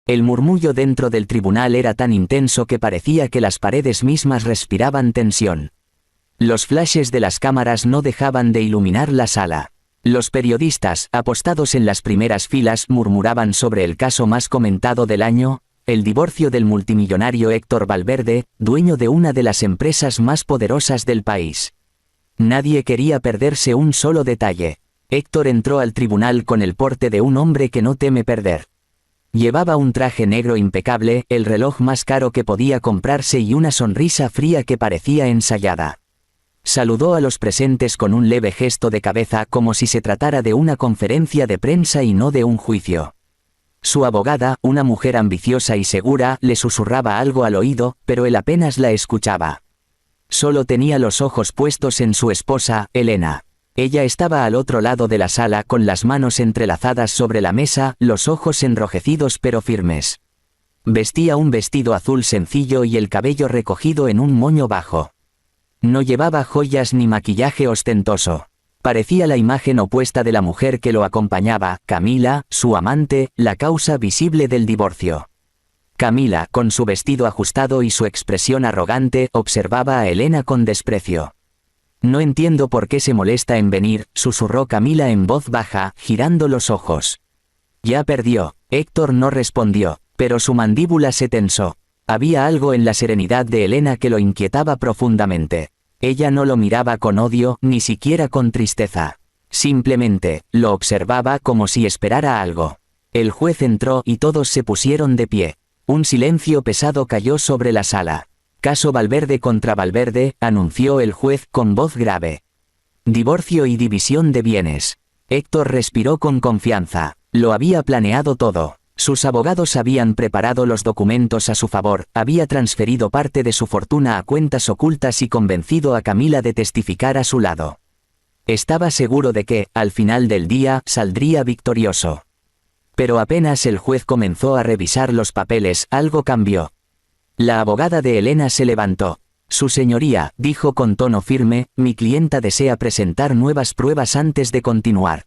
El murmullo dentro del tribunal era tan intenso que parecía que las paredes mismas respiraban tensión. Los flashes de las cámaras no dejaban de iluminar la sala. Los periodistas, apostados en las primeras filas, murmuraban sobre el caso más comentado del año, el divorcio del multimillonario Héctor Valverde, dueño de una de las empresas más poderosas del país. Nadie quería perderse un solo detalle. Héctor entró al tribunal con el porte de un hombre que no teme perder. Llevaba un traje negro impecable, el reloj más caro que podía comprarse y una sonrisa fría que parecía ensayada. Saludó a los presentes con un leve gesto de cabeza como si se tratara de una conferencia de prensa y no de un juicio. Su abogada, una mujer ambiciosa y segura, le susurraba algo al oído, pero él apenas la escuchaba. Solo tenía los ojos puestos en su esposa, Elena. Ella estaba al otro lado de la sala con las manos entrelazadas sobre la mesa, los ojos enrojecidos pero firmes. Vestía un vestido azul sencillo y el cabello recogido en un moño bajo. No llevaba joyas ni maquillaje ostentoso. Parecía la imagen opuesta de la mujer que lo acompañaba, Camila, su amante, la causa visible del divorcio. Camila, con su vestido ajustado y su expresión arrogante, observaba a Elena con desprecio. «No entiendo por qué se molesta en venir», susurró Camila en voz baja, girando los ojos. «Ya perdió». Héctor no respondió, pero su mandíbula se tensó. Había algo en la serenidad de Elena que lo inquietaba profundamente. Ella no lo miraba con odio, ni siquiera con tristeza. Simplemente, lo observaba como si esperara algo. El juez entró y todos se pusieron de pie. Un silencio pesado cayó sobre la sala. «Caso Valverde contra Valverde», anunció el juez con voz grave. «Divorcio y división de bienes». Héctor respiró con confianza. Lo había planeado todo. Sus abogados habían preparado los documentos a su favor, había transferido parte de su fortuna a cuentas ocultas y convencido a Camila de testificar a su lado. Estaba seguro de que, al final del día, saldría victorioso. Pero apenas el juez comenzó a revisar los papeles, algo cambió. La abogada de Elena se levantó. «Su señoría», dijo con tono firme, «mi clienta desea presentar nuevas pruebas antes de continuar».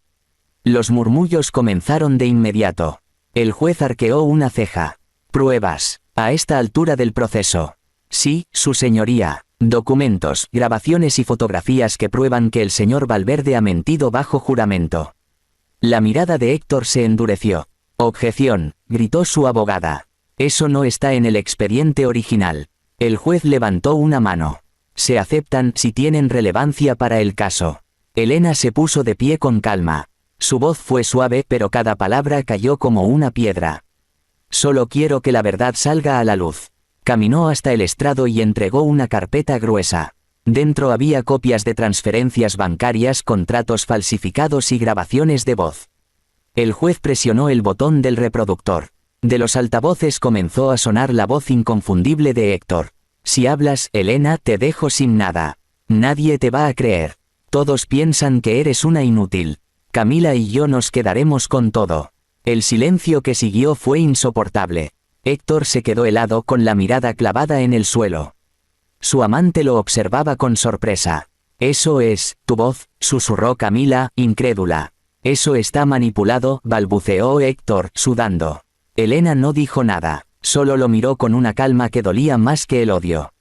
Los murmullos comenzaron de inmediato. El juez arqueó una ceja. «¿Pruebas? ¿A esta altura del proceso?» «Sí, su señoría. Documentos, grabaciones y fotografías que prueban que el señor Valverde ha mentido bajo juramento». La mirada de Héctor se endureció. «Objeción», gritó su abogada. «Eso no está en el expediente original». El juez levantó una mano. «Se aceptan si tienen relevancia para el caso». Elena se puso de pie con calma. Su voz fue suave, pero cada palabra cayó como una piedra. «Solo quiero que la verdad salga a la luz». Caminó hasta el estrado y entregó una carpeta gruesa. Dentro había copias de transferencias bancarias, contratos falsificados y grabaciones de voz. El juez presionó el botón del reproductor. De los altavoces comenzó a sonar la voz inconfundible de Héctor. «Si hablas, Elena, te dejo sin nada. Nadie te va a creer. Todos piensan que eres una inútil. Camila y yo nos quedaremos con todo». El silencio que siguió fue insoportable. Héctor se quedó helado con la mirada clavada en el suelo. Su amante lo observaba con sorpresa. «Eso es, tu voz», susurró Camila, incrédula. «Eso está manipulado», balbuceó Héctor, sudando. Elena no dijo nada, solo lo miró con una calma que dolía más que el odio.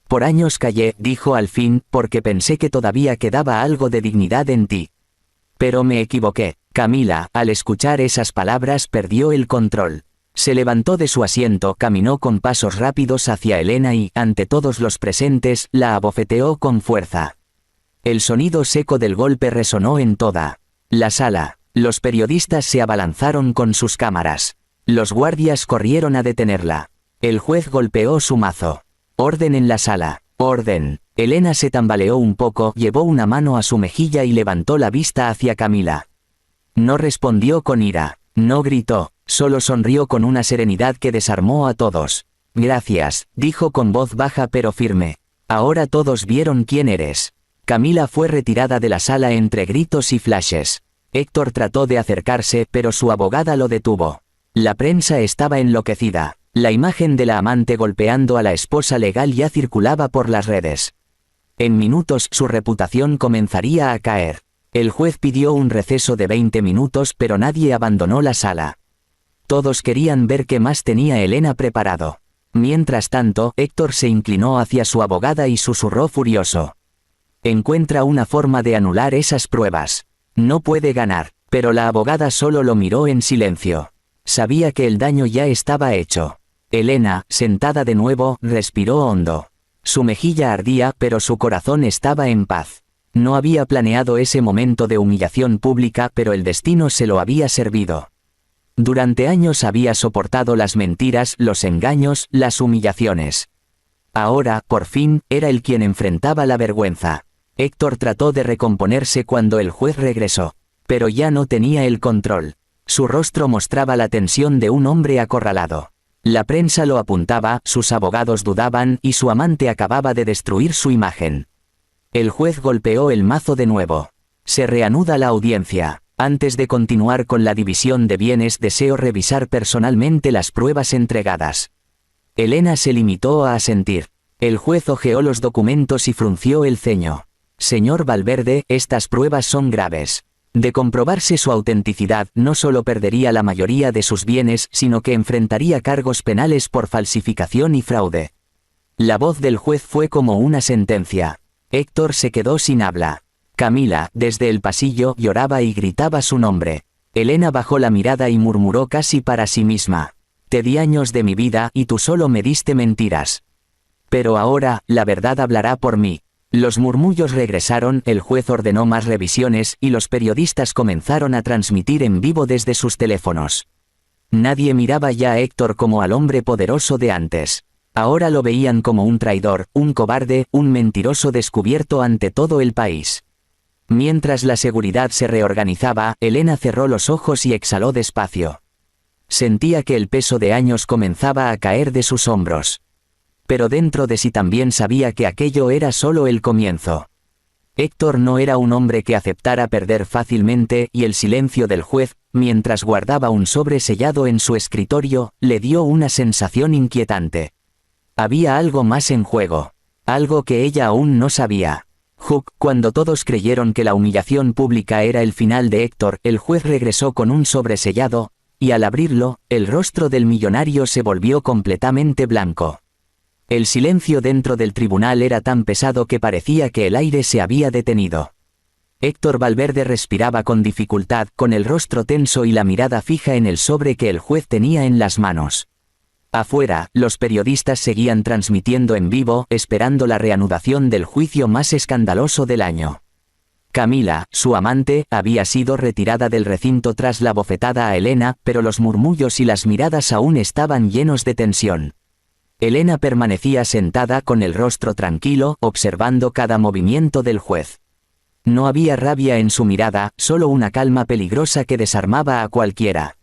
«Por años callé», dijo al fin, «porque pensé que todavía quedaba algo de dignidad en ti. Pero me equivoqué». Camila, al escuchar esas palabras, perdió el control. Se levantó de su asiento, caminó con pasos rápidos hacia Elena y, ante todos los presentes, la abofeteó con fuerza. El sonido seco del golpe resonó en toda la sala. Los periodistas se abalanzaron con sus cámaras. Los guardias corrieron a detenerla. El juez golpeó su mazo. «Orden en la sala. Orden». Elena se tambaleó un poco, llevó una mano a su mejilla y levantó la vista hacia Camila. No respondió con ira, no gritó, solo sonrió con una serenidad que desarmó a todos. «Gracias», dijo con voz baja pero firme. «Ahora todos vieron quién eres». Camila fue retirada de la sala entre gritos y flashes. Héctor trató de acercarse, pero su abogada lo detuvo. La prensa estaba enloquecida. La imagen de la amante golpeando a la esposa legal ya circulaba por las redes. En minutos su reputación comenzaría a caer. El juez pidió un receso de 20 minutos, pero nadie abandonó la sala. Todos querían ver qué más tenía Elena preparado. Mientras tanto, Héctor se inclinó hacia su abogada y susurró furioso. Encuentra una forma de anular esas pruebas. No puede ganar. Pero la abogada solo lo miró en silencio. Sabía que el daño ya estaba hecho. Elena, sentada de nuevo, respiró hondo. Su mejilla ardía, pero su corazón estaba en paz. No había planeado ese momento de humillación pública, pero el destino se lo había servido. Durante años había soportado las mentiras, los engaños, las humillaciones. Ahora, por fin, era él quien enfrentaba la vergüenza. Héctor trató de recomponerse cuando el juez regresó. Pero ya no tenía el control. Su rostro mostraba la tensión de un hombre acorralado. La prensa lo apuntaba, sus abogados dudaban y su amante acababa de destruir su imagen. El juez golpeó el mazo de nuevo. Se reanuda la audiencia. Antes de continuar con la división de bienes, deseo revisar personalmente las pruebas entregadas. Elena se limitó a asentir. El juez hojeó los documentos y frunció el ceño. Señor Valverde, estas pruebas son graves. De comprobarse su autenticidad, no solo perdería la mayoría de sus bienes, sino que enfrentaría cargos penales por falsificación y fraude. La voz del juez fue como una sentencia. Héctor se quedó sin habla. Camila, desde el pasillo, lloraba y gritaba su nombre. Elena bajó la mirada y murmuró casi para sí misma. Te di años de mi vida y tú solo me diste mentiras. Pero ahora, la verdad hablará por mí. Los murmullos regresaron, el juez ordenó más revisiones y los periodistas comenzaron a transmitir en vivo desde sus teléfonos. Nadie miraba ya a Héctor como al hombre poderoso de antes. Ahora lo veían como un traidor, un cobarde, un mentiroso descubierto ante todo el país. Mientras la seguridad se reorganizaba, Elena cerró los ojos y exhaló despacio. Sentía que el peso de años comenzaba a caer de sus hombros. Pero dentro de sí también sabía que aquello era solo el comienzo. Héctor no era un hombre que aceptara perder fácilmente y el silencio del juez, mientras guardaba un sobre sellado en su escritorio, le dio una sensación inquietante. Había algo más en juego. Algo que ella aún no sabía. Cuando todos creyeron que la humillación pública era el final de Héctor, el juez regresó con un sobre sellado, y al abrirlo, el rostro del millonario se volvió completamente blanco. El silencio dentro del tribunal era tan pesado que parecía que el aire se había detenido. Héctor Valverde respiraba con dificultad, con el rostro tenso y la mirada fija en el sobre que el juez tenía en las manos. Afuera, los periodistas seguían transmitiendo en vivo, esperando la reanudación del juicio más escandaloso del año. Camila, su amante, había sido retirada del recinto tras la bofetada a Elena, pero los murmullos y las miradas aún estaban llenos de tensión. Elena permanecía sentada con el rostro tranquilo, observando cada movimiento del juez. No había rabia en su mirada, solo una calma peligrosa que desarmaba a cualquiera.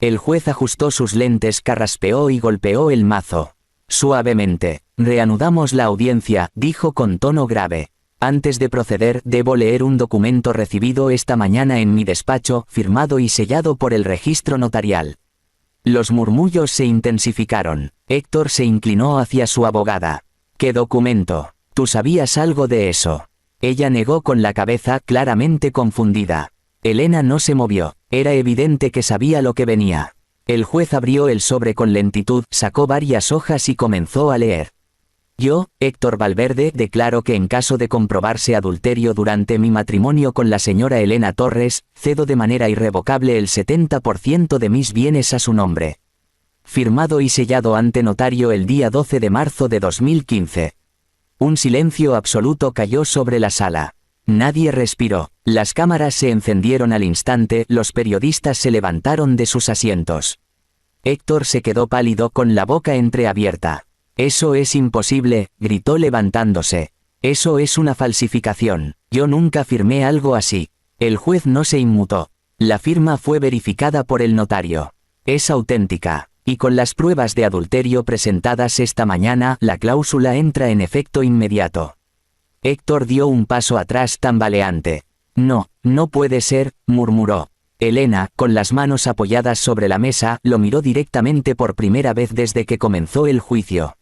El juez ajustó sus lentes, carraspeó y golpeó el mazo. Suavemente. Reanudamos la audiencia, dijo con tono grave. Antes de proceder, debo leer un documento recibido esta mañana en mi despacho, firmado y sellado por el registro notarial. Los murmullos se intensificaron. Héctor se inclinó hacia su abogada. ¿Qué documento? ¿Tú sabías algo de eso? Ella negó con la cabeza, claramente confundida. Elena no se movió. Era evidente que sabía lo que venía. El juez abrió el sobre con lentitud, sacó varias hojas y comenzó a leer. Yo, Héctor Valverde, declaro que en caso de comprobarse adulterio durante mi matrimonio con la señora Elena Torres, cedo de manera irrevocable el 70% de mis bienes a su nombre. Firmado y sellado ante notario el día 12 de marzo de 2015. Un silencio absoluto cayó sobre la sala. Nadie respiró. Las cámaras se encendieron al instante, los periodistas se levantaron de sus asientos. Héctor se quedó pálido con la boca entreabierta. Eso es imposible, gritó levantándose. Eso es una falsificación. Yo nunca firmé algo así. El juez no se inmutó. La firma fue verificada por el notario. Es auténtica. Y con las pruebas de adulterio presentadas esta mañana, la cláusula entra en efecto inmediato. Héctor dio un paso atrás tambaleante. No, no puede ser, murmuró. Elena, con las manos apoyadas sobre la mesa, lo miró directamente por primera vez desde que comenzó el juicio.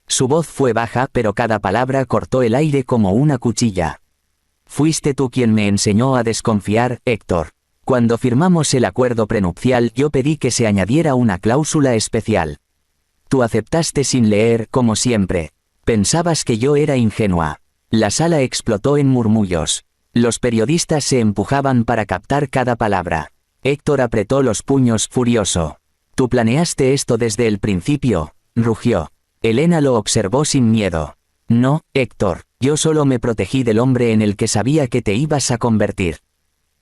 Su voz fue baja, pero cada palabra cortó el aire como una cuchilla. Fuiste tú quien me enseñó a desconfiar, Héctor. Cuando firmamos el acuerdo prenupcial yo pedí que se añadiera una cláusula especial. Tú aceptaste sin leer, como siempre. Pensabas que yo era ingenua. La sala explotó en murmullos. Los periodistas se empujaban para captar cada palabra. Héctor apretó los puños, furioso. Tú planeaste esto desde el principio, rugió. Elena lo observó sin miedo. No, Héctor, yo solo me protegí del hombre en el que sabía que te ibas a convertir.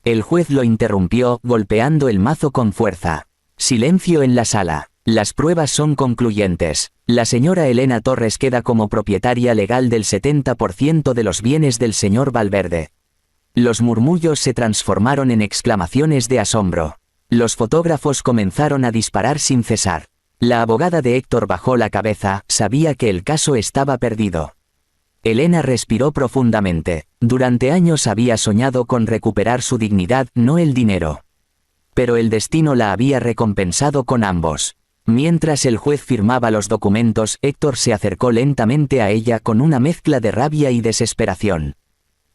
El juez lo interrumpió, golpeando el mazo con fuerza. Silencio en la sala. Las pruebas son concluyentes. La señora Elena Torres queda como propietaria legal del 70% de los bienes del señor Valverde. Los murmullos se transformaron en exclamaciones de asombro. Los fotógrafos comenzaron a disparar sin cesar. La abogada de Héctor bajó la cabeza, sabía que el caso estaba perdido. Elena respiró profundamente. Durante años había soñado con recuperar su dignidad, no el dinero. Pero el destino la había recompensado con ambos. Mientras el juez firmaba los documentos, Héctor se acercó lentamente a ella con una mezcla de rabia y desesperación.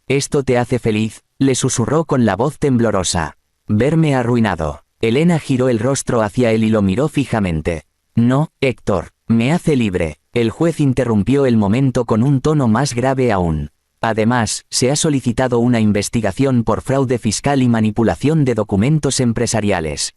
«¿Esto te hace feliz?», le susurró con la voz temblorosa. «Verme arruinado». Elena giró el rostro hacia él y lo miró fijamente. «No, Héctor, me hace libre». El juez interrumpió el momento con un tono más grave aún. Además, se ha solicitado una investigación por fraude fiscal y manipulación de documentos empresariales.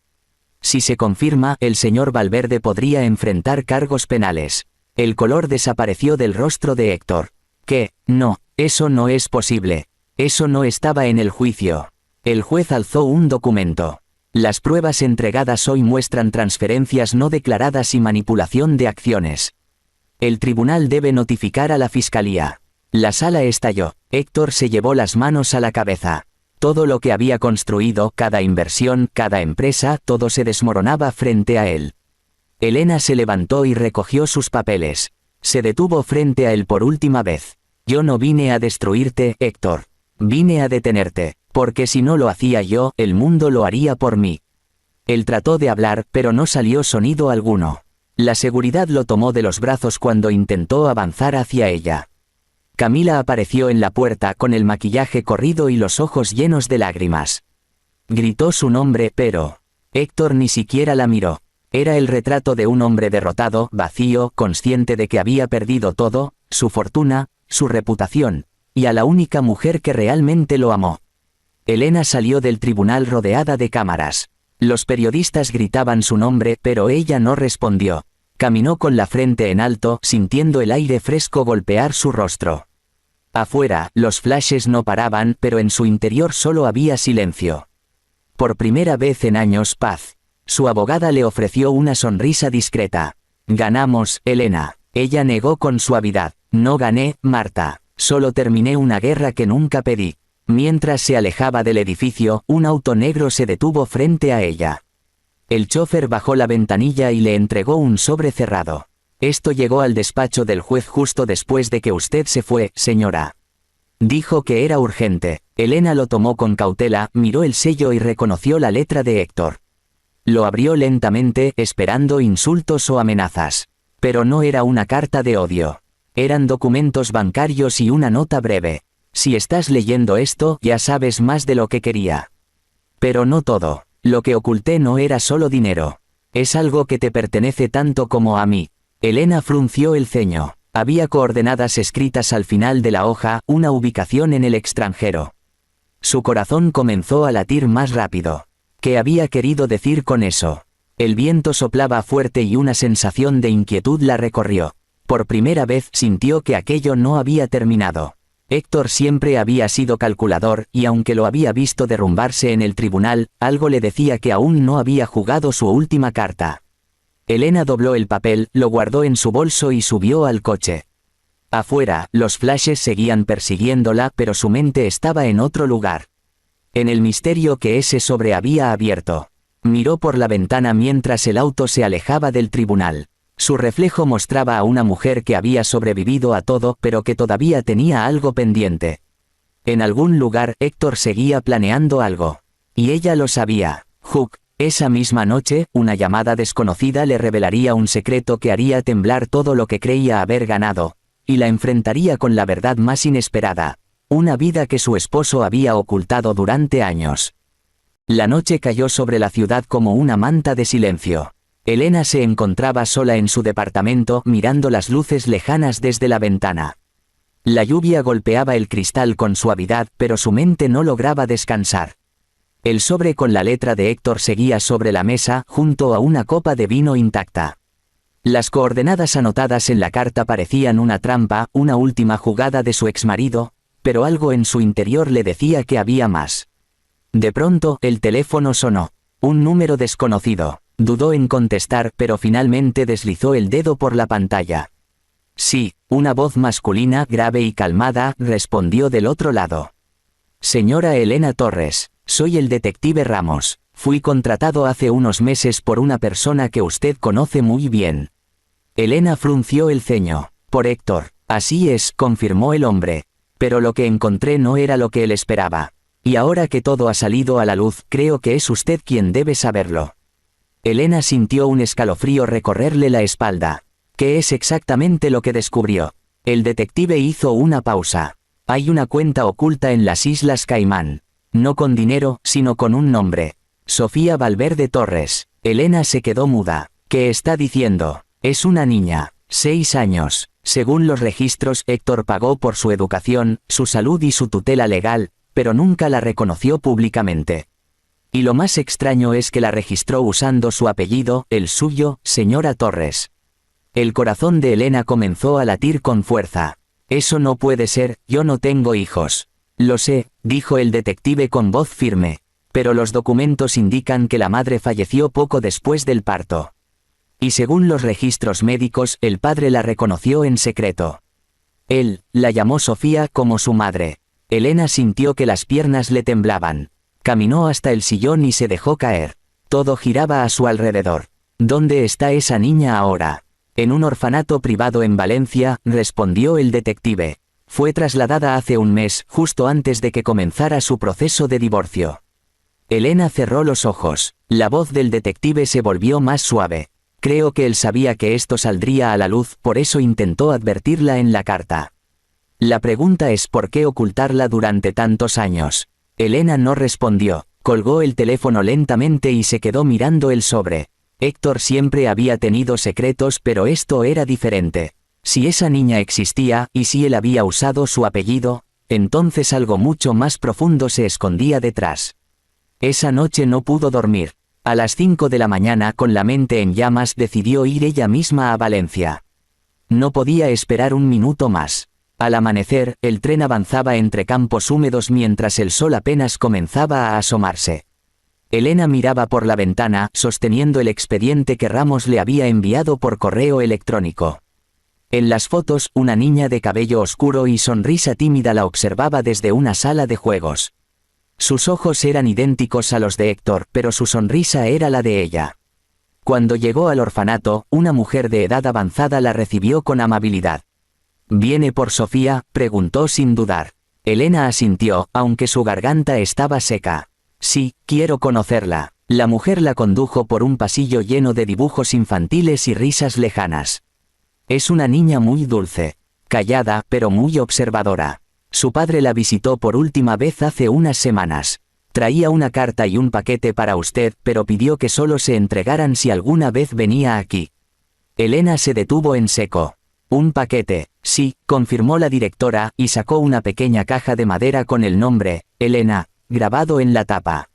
Si se confirma, el señor Valverde podría enfrentar cargos penales. El color desapareció del rostro de Héctor. ¿Qué? No, eso no es posible. Eso no estaba en el juicio. El juez alzó un documento. Las pruebas entregadas hoy muestran transferencias no declaradas y manipulación de acciones. El tribunal debe notificar a la fiscalía. La sala estalló. Héctor se llevó las manos a la cabeza. Todo lo que había construido, cada inversión, cada empresa, todo se desmoronaba frente a él. Elena se levantó y recogió sus papeles. Se detuvo frente a él por última vez. Yo no vine a destruirte, Héctor. Vine a detenerte, porque si no lo hacía yo, el mundo lo haría por mí. Él trató de hablar, pero no salió sonido alguno. La seguridad lo tomó de los brazos cuando intentó avanzar hacia ella. Camila apareció en la puerta con el maquillaje corrido y los ojos llenos de lágrimas. Gritó su nombre, pero Héctor ni siquiera la miró. Era el retrato de un hombre derrotado, vacío, consciente de que había perdido todo, su fortuna, su reputación, y a la única mujer que realmente lo amó. Elena salió del tribunal rodeada de cámaras. Los periodistas gritaban su nombre, pero ella no respondió. Caminó con la frente en alto, sintiendo el aire fresco golpear su rostro. Afuera, los flashes no paraban, pero en su interior solo había silencio. Por primera vez en años, paz. Su abogada le ofreció una sonrisa discreta. «Ganamos, Elena». Ella negó con suavidad. «No gané, Marta. Solo terminé una guerra que nunca pedí». Mientras se alejaba del edificio, un auto negro se detuvo frente a ella. El chofer bajó la ventanilla y le entregó un sobre cerrado. «Esto llegó al despacho del juez justo después de que usted se fue, señora». Dijo que era urgente. Elena lo tomó con cautela, miró el sello y reconoció la letra de Héctor. Lo abrió lentamente, esperando insultos o amenazas. Pero no era una carta de odio. Eran documentos bancarios y una nota breve. «Si estás leyendo esto, ya sabes más de lo que quería». Pero no todo. Lo que oculté no era solo dinero. Es algo que te pertenece tanto como a mí. Elena frunció el ceño. Había coordenadas escritas al final de la hoja, una ubicación en el extranjero. Su corazón comenzó a latir más rápido. ¿Qué había querido decir con eso? El viento soplaba fuerte y una sensación de inquietud la recorrió. Por primera vez sintió que aquello no había terminado. Héctor siempre había sido calculador, y aunque lo había visto derrumbarse en el tribunal, algo le decía que aún no había jugado su última carta. Elena dobló el papel, lo guardó en su bolso y subió al coche. Afuera, los flashes seguían persiguiéndola, pero su mente estaba en otro lugar. En el misterio que ese sobre había abierto. Miró por la ventana mientras el auto se alejaba del tribunal. Su reflejo mostraba a una mujer que había sobrevivido a todo, pero que todavía tenía algo pendiente. En algún lugar, Héctor seguía planeando algo. Y ella lo sabía. Hook. Esa misma noche, una llamada desconocida le revelaría un secreto que haría temblar todo lo que creía haber ganado, y la enfrentaría con la verdad más inesperada. Una vida que su esposo había ocultado durante años. La noche cayó sobre la ciudad como una manta de silencio. Elena se encontraba sola en su departamento mirando las luces lejanas desde la ventana. La lluvia golpeaba el cristal con suavidad, pero su mente no lograba descansar. El sobre con la letra de Héctor seguía sobre la mesa, junto a una copa de vino intacta. Las coordenadas anotadas en la carta parecían una trampa, una última jugada de su exmarido, pero algo en su interior le decía que había más. De pronto, el teléfono sonó. Un número desconocido. Dudó en contestar, pero finalmente deslizó el dedo por la pantalla. Sí, una voz masculina, grave y calmada, respondió del otro lado. Señora Elena Torres, soy el detective Ramos. Fui contratado hace unos meses por una persona que usted conoce muy bien. Elena frunció el ceño. Por Héctor. Así es, confirmó el hombre. Pero lo que encontré no era lo que él esperaba. Y ahora que todo ha salido a la luz, creo que es usted quien debe saberlo. Elena sintió un escalofrío recorrerle la espalda. ¿Qué es exactamente lo que descubrió? El detective hizo una pausa. Hay una cuenta oculta en las Islas Caimán. No con dinero, sino con un nombre. Sofía Valverde Torres. Elena se quedó muda. ¿Qué está diciendo? Es una niña. 6 años. Según los registros, Héctor pagó por su educación, su salud y su tutela legal, pero nunca la reconoció públicamente. Y lo más extraño es que la registró usando su apellido, el suyo, señora Torres. El corazón de Elena comenzó a latir con fuerza. Eso no puede ser, yo no tengo hijos. Lo sé, dijo el detective con voz firme, pero los documentos indican que la madre falleció poco después del parto. Y según los registros médicos, el padre la reconoció en secreto. Él la llamó Sofía como su madre. Elena sintió que las piernas le temblaban. Caminó hasta el sillón y se dejó caer. Todo giraba a su alrededor. ¿Dónde está esa niña ahora? En un orfanato privado en Valencia, respondió el detective. Fue trasladada hace un mes, justo antes de que comenzara su proceso de divorcio. Elena cerró los ojos. La voz del detective se volvió más suave. Creo que él sabía que esto saldría a la luz, por eso intentó advertirla en la carta. La pregunta es ¿por qué ocultarla durante tantos años? Elena no respondió. Colgó el teléfono lentamente y se quedó mirando el sobre. Héctor siempre había tenido secretos, pero esto era diferente. Si esa niña existía, y si él había usado su apellido, entonces algo mucho más profundo se escondía detrás. Esa noche no pudo dormir. A las 5 de la mañana, con la mente en llamas, decidió ir ella misma a Valencia. No podía esperar un minuto más. Al amanecer, el tren avanzaba entre campos húmedos mientras el sol apenas comenzaba a asomarse. Elena miraba por la ventana, sosteniendo el expediente que Ramos le había enviado por correo electrónico. En las fotos, una niña de cabello oscuro y sonrisa tímida la observaba desde una sala de juegos. Sus ojos eran idénticos a los de Héctor, pero su sonrisa era la de ella. Cuando llegó al orfanato, una mujer de edad avanzada la recibió con amabilidad. ¿Viene por Sofía?, preguntó sin dudar. Elena asintió, aunque su garganta estaba seca. Sí, quiero conocerla. La mujer la condujo por un pasillo lleno de dibujos infantiles y risas lejanas. Es una niña muy dulce, callada, pero muy observadora. Su padre la visitó por última vez hace unas semanas. Traía una carta y un paquete para usted, pero pidió que solo se entregaran si alguna vez venía aquí. Elena se detuvo en seco. Un paquete, sí, confirmó la directora, y sacó una pequeña caja de madera con el nombre, Elena, grabado en la tapa.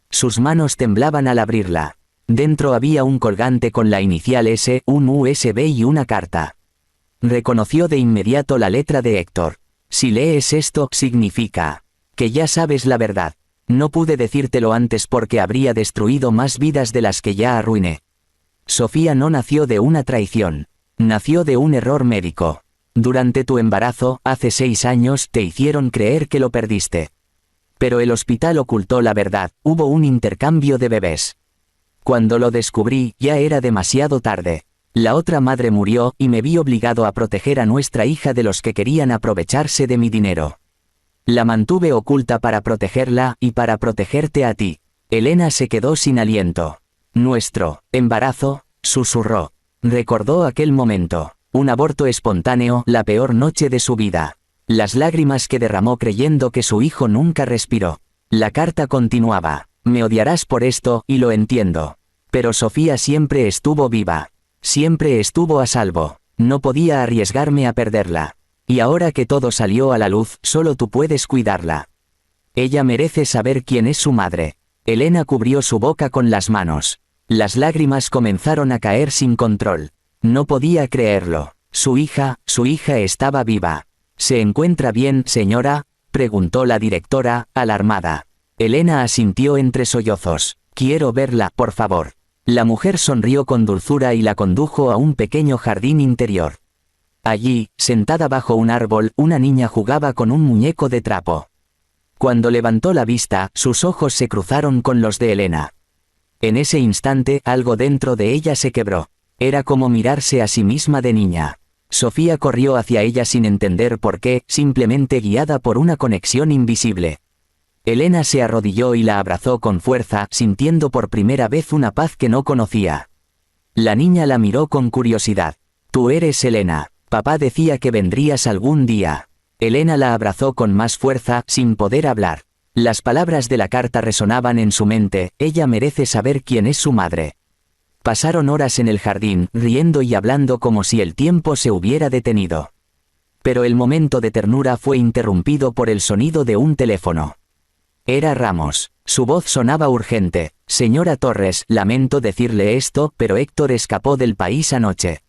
Sus manos temblaban al abrirla. Dentro había un colgante con la inicial S, un USB y una carta. Reconoció de inmediato la letra de Héctor. Si lees esto, significa que ya sabes la verdad. No pude decírtelo antes porque habría destruido más vidas de las que ya arruiné. Sofía no nació de una traición. Nació de un error médico. Durante tu embarazo, hace 6 años, te hicieron creer que lo perdiste. Pero el hospital ocultó la verdad, hubo un intercambio de bebés. Cuando lo descubrí, ya era demasiado tarde. La otra madre murió, y me vi obligado a proteger a nuestra hija de los que querían aprovecharse de mi dinero. La mantuve oculta para protegerla, y para protegerte a ti. Elena se quedó sin aliento. Nuestro embarazo, susurró. Recordó aquel momento. Un aborto espontáneo, la peor noche de su vida. Las lágrimas que derramó creyendo que su hijo nunca respiró. La carta continuaba. Me odiarás por esto, y lo entiendo. Pero Sofía siempre estuvo viva. Siempre estuvo a salvo. No podía arriesgarme a perderla. Y ahora que todo salió a la luz, solo tú puedes cuidarla. Ella merece saber quién es su madre. Elena cubrió su boca con las manos. Las lágrimas comenzaron a caer sin control. No podía creerlo. Su hija estaba viva. ¿Se encuentra bien, señora?, preguntó la directora, alarmada. Elena asintió entre sollozos. Quiero verla, por favor. La mujer sonrió con dulzura y la condujo a un pequeño jardín interior. Allí, sentada bajo un árbol, una niña jugaba con un muñeco de trapo. Cuando levantó la vista, sus ojos se cruzaron con los de Elena. En ese instante, algo dentro de ella se quebró. Era como mirarse a sí misma de niña. Sofía corrió hacia ella sin entender por qué, simplemente guiada por una conexión invisible. Elena se arrodilló y la abrazó con fuerza, sintiendo por primera vez una paz que no conocía. La niña la miró con curiosidad. Tú eres Elena. Papá decía que vendrías algún día. Elena la abrazó con más fuerza, sin poder hablar. Las palabras de la carta resonaban en su mente, ella merece saber quién es su madre. Pasaron horas en el jardín, riendo y hablando como si el tiempo se hubiera detenido. Pero el momento de ternura fue interrumpido por el sonido de un teléfono. Era Ramos. Su voz sonaba urgente. Señora Torres, lamento decirle esto, pero Héctor escapó del país anoche.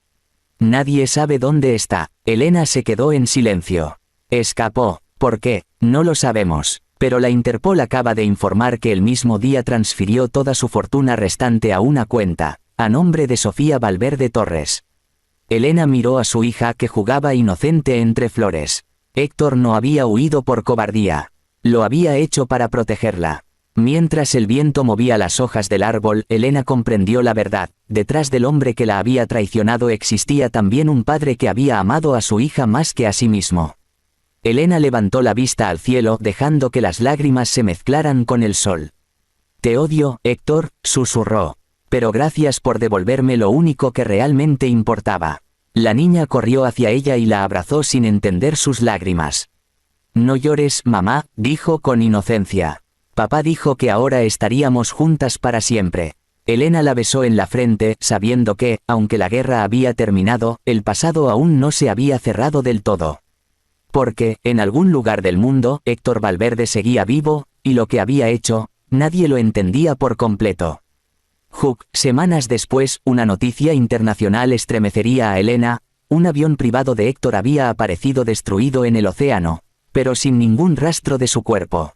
Nadie sabe dónde está. Elena se quedó en silencio. Escapó. ¿Por qué? No lo sabemos. Pero la Interpol acaba de informar que el mismo día transfirió toda su fortuna restante a una cuenta, a nombre de Sofía Valverde Torres. Elena miró a su hija que jugaba inocente entre flores. Héctor no había huido por cobardía. Lo había hecho para protegerla. Mientras el viento movía las hojas del árbol, Elena comprendió la verdad. Detrás del hombre que la había traicionado existía también un padre que había amado a su hija más que a sí mismo. Elena levantó la vista al cielo, dejando que las lágrimas se mezclaran con el sol. Te odio, Héctor, susurró. Pero gracias por devolverme lo único que realmente importaba. La niña corrió hacia ella y la abrazó sin entender sus lágrimas. No llores, mamá, dijo con inocencia. Papá dijo que ahora estaríamos juntas para siempre. Elena la besó en la frente, sabiendo que, aunque la guerra había terminado, el pasado aún no se había cerrado del todo. Porque, en algún lugar del mundo, Héctor Valverde seguía vivo, y lo que había hecho, nadie lo entendía por completo. Semanas después, una noticia internacional estremecería a Elena. Un avión privado de Héctor había aparecido destruido en el océano, pero sin ningún rastro de su cuerpo.